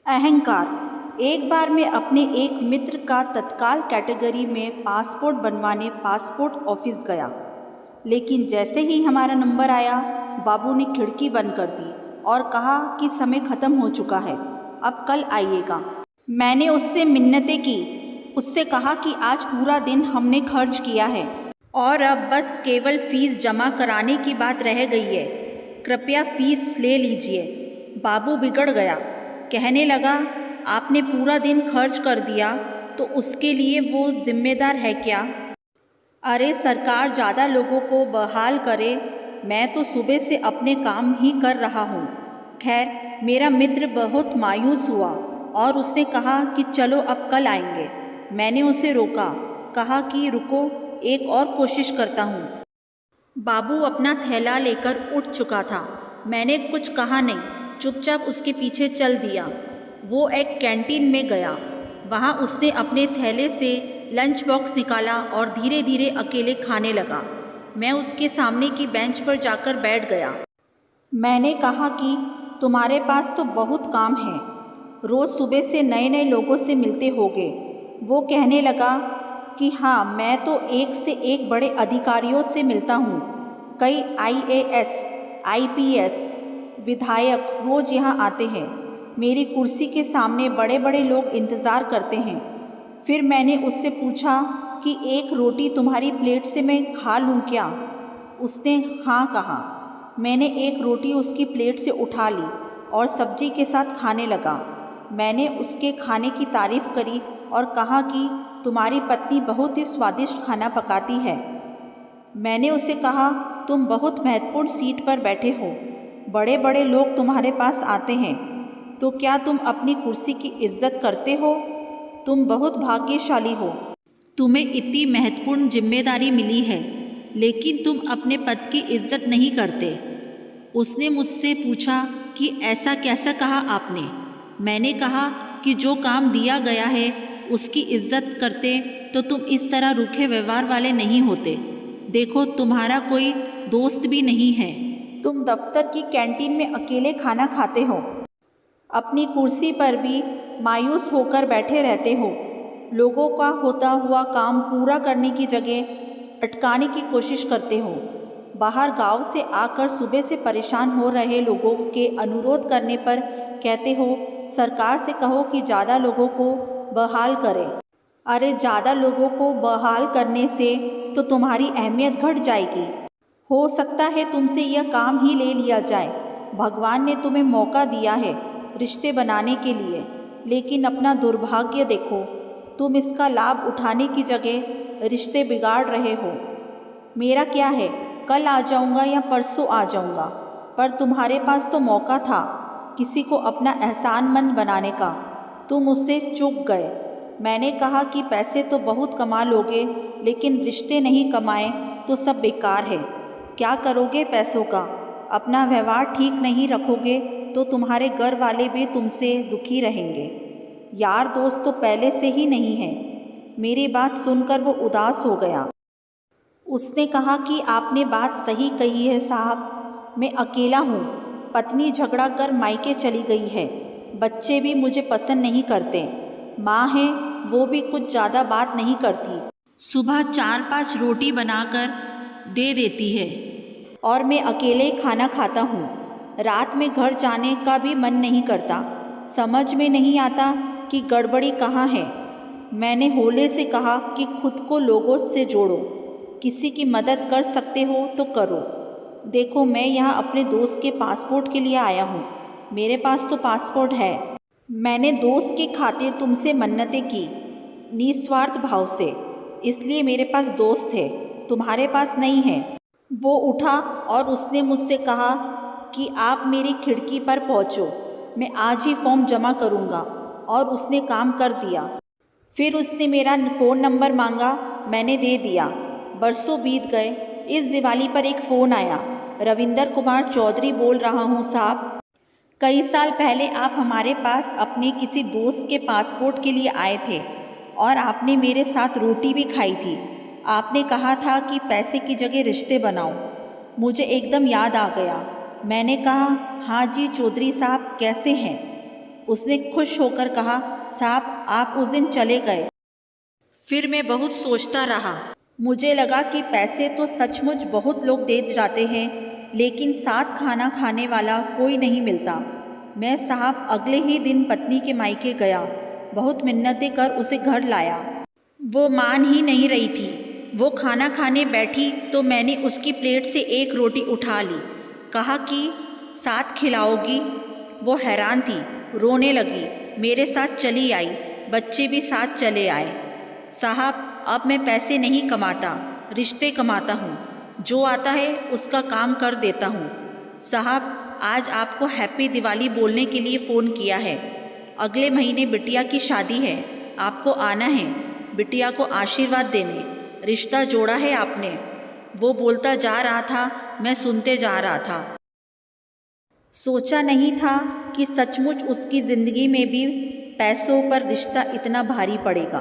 अहंकार। एक बार मैं अपने एक मित्र का तत्काल कैटेगरी में पासपोर्ट बनवाने पासपोर्ट ऑफिस गया, लेकिन जैसे ही हमारा नंबर आया, बाबू ने खिड़की बंद कर दी और कहा कि समय ख़त्म हो चुका है, अब कल आइएगा। मैंने उससे मिन्नतें की, उससे कहा कि आज पूरा दिन हमने खर्च किया है और अब बस केवल फीस जमा कराने की बात रह गई है, कृपया फीस ले लीजिए। बाबू बिगड़ गया, कहने लगा, आपने पूरा दिन खर्च कर दिया तो उसके लिए वो जिम्मेदार है क्या? अरे सरकार ज़्यादा लोगों को बहाल करे, मैं तो सुबह से अपने काम ही कर रहा हूँ। खैर, मेरा मित्र बहुत मायूस हुआ और उसने कहा कि चलो अब कल आएंगे। मैंने उसे रोका, कहा कि रुको, एक और कोशिश करता हूँ। बाबू अपना थैला लेकर उठ चुका था। मैंने कुछ कहा नहीं, चुपचाप उसके पीछे चल दिया। वो एक कैंटीन में गया। वहाँ उसने अपने थैले से लंच बॉक्स निकाला और धीरे धीरे अकेले खाने लगा। मैं उसके सामने की बेंच पर जाकर बैठ गया। मैंने कहा कि तुम्हारे पास तो बहुत काम है, रोज़ सुबह से नए नए लोगों से मिलते होगे। वो कहने लगा कि हाँ, मैं तो एक से एक बड़े अधिकारियों से मिलता हूँ। कई आईएएस, आईपीएस, विधायक रोज़ यहाँ आते हैं। मेरी कुर्सी के सामने बड़े बड़े लोग इंतज़ार करते हैं। फिर मैंने उससे पूछा कि एक रोटी तुम्हारी प्लेट से मैं खा लूँ क्या? उसने हाँ कहा। मैंने एक रोटी उसकी प्लेट से उठा ली और सब्जी के साथ खाने लगा। मैंने उसके खाने की तारीफ़ करी और कहा कि तुम्हारी पत्नी बहुत ही स्वादिष्ट खाना पकाती है। मैंने उसे कहा, तुम बहुत महत्वपूर्ण सीट पर बैठे हो, बड़े बड़े लोग तुम्हारे पास आते हैं, तो क्या तुम अपनी कुर्सी की इज्जत करते हो? तुम बहुत भाग्यशाली हो, तुम्हें इतनी महत्वपूर्ण जिम्मेदारी मिली है, लेकिन तुम अपने पद की इज्जत नहीं करते। उसने मुझसे पूछा कि ऐसा कैसा कहा आपने? मैंने कहा कि जो काम दिया गया है उसकी इज्जत करते तो तुम इस तरह रूखे व्यवहार वाले नहीं होते। देखो, तुम्हारा कोई दोस्त भी नहीं है, तुम दफ्तर की कैंटीन में अकेले खाना खाते हो, अपनी कुर्सी पर भी मायूस होकर बैठे रहते हो, लोगों का होता हुआ काम पूरा करने की जगह अटकाने की कोशिश करते हो, बाहर गांव से आकर सुबह से परेशान हो रहे लोगों के अनुरोध करने पर कहते हो सरकार से कहो कि ज़्यादा लोगों को बहाल करे। अरे ज़्यादा लोगों को बहाल करने से तो तुम्हारी अहमियत घट जाएगी। हो सकता है तुमसे यह काम ही ले लिया जाए। भगवान ने तुम्हें मौका दिया है रिश्ते बनाने के लिए, लेकिन अपना दुर्भाग्य देखो, तुम इसका लाभ उठाने की जगह रिश्ते बिगाड़ रहे हो। मेरा क्या है, कल आ जाऊंगा या परसों आ जाऊंगा, पर तुम्हारे पास तो मौका था किसी को अपना एहसानमंद बनाने का, तुम उससे चूक गए। मैंने कहा कि पैसे तो बहुत कमा लोगे, लेकिन रिश्ते नहीं कमाए तो सब बेकार है। क्या करोगे पैसों का? अपना व्यवहार ठीक नहीं रखोगे तो तुम्हारे घर वाले भी तुमसे दुखी रहेंगे। यार दोस्त तो पहले से ही नहीं है। मेरी बात सुनकर वो उदास हो गया। उसने कहा कि आपने बात सही कही है साहब, मैं अकेला हूँ, पत्नी झगड़ा कर मायके चली गई है, बच्चे भी मुझे पसंद नहीं करते, माँ है वो भी कुछ ज़्यादा बात नहीं करती, सुबह 4-5 रोटी बनाकर दे देती है और मैं अकेले ही खाना खाता हूँ। रात में घर जाने का भी मन नहीं करता। समझ में नहीं आता कि गड़बड़ी कहाँ है। मैंने होले से कहा कि खुद को लोगों से जोड़ो, किसी की मदद कर सकते हो तो करो। देखो, मैं यहाँ अपने दोस्त के पासपोर्ट के लिए आया हूँ, मेरे पास तो पासपोर्ट है। मैंने दोस्त की खातिर तुमसे मन्नतें की निस्वार्थ भाव से, इसलिए मेरे पास दोस्त है, तुम्हारे पास नहीं है। वो उठा और उसने मुझसे कहा कि आप मेरी खिड़की पर पहुँचो, मैं आज ही फॉर्म जमा करूँगा, और उसने काम कर दिया। फिर उसने मेरा फ़ोन नंबर मांगा, मैंने दे दिया। बरसों बीत गए। इस दिवाली पर एक फ़ोन आया, रविंदर कुमार चौधरी बोल रहा हूँ साहब। कई साल पहले आप हमारे पास अपने किसी दोस्त के पासपोर्ट के लिए आए थे और आपने मेरे साथ रोटी भी खाई थी। आपने कहा था कि पैसे की जगह रिश्ते बनाओ। मुझे एकदम याद आ गया। मैंने कहा, हाँ जी चौधरी साहब, कैसे हैं? उसने खुश होकर कहा, साहब आप उस दिन चले गए। फिर मैं बहुत सोचता रहा। मुझे लगा कि पैसे तो सचमुच बहुत लोग दे जाते हैं, लेकिन साथ खाना खाने वाला कोई नहीं मिलता। मैं साहब अगले ही दिन पत्नी के मायके गया, बहुत मिन्नतें कर उसे घर लाया। वो मान ही नहीं रही थी। वो खाना खाने बैठी तो मैंने उसकी प्लेट से एक रोटी उठा ली, कहा कि साथ खिलाओगी। वो हैरान थी, रोने लगी, मेरे साथ चली आई, बच्चे भी साथ चले आए। साहब अब मैं पैसे नहीं कमाता, रिश्ते कमाता हूँ। जो आता है उसका काम कर देता हूँ। साहब आज आपको हैप्पी दिवाली बोलने के लिए फ़ोन किया है। अगले महीने बिटिया की शादी है, आपको आना है बिटिया को आशीर्वाद देने। रिश्ता जोड़ा है आपने। वो बोलता जा रहा था, मैं सुनते जा रहा था। सोचा नहीं था कि सचमुच उसकी ज़िंदगी में भी पैसों पर रिश्ता इतना भारी पड़ेगा।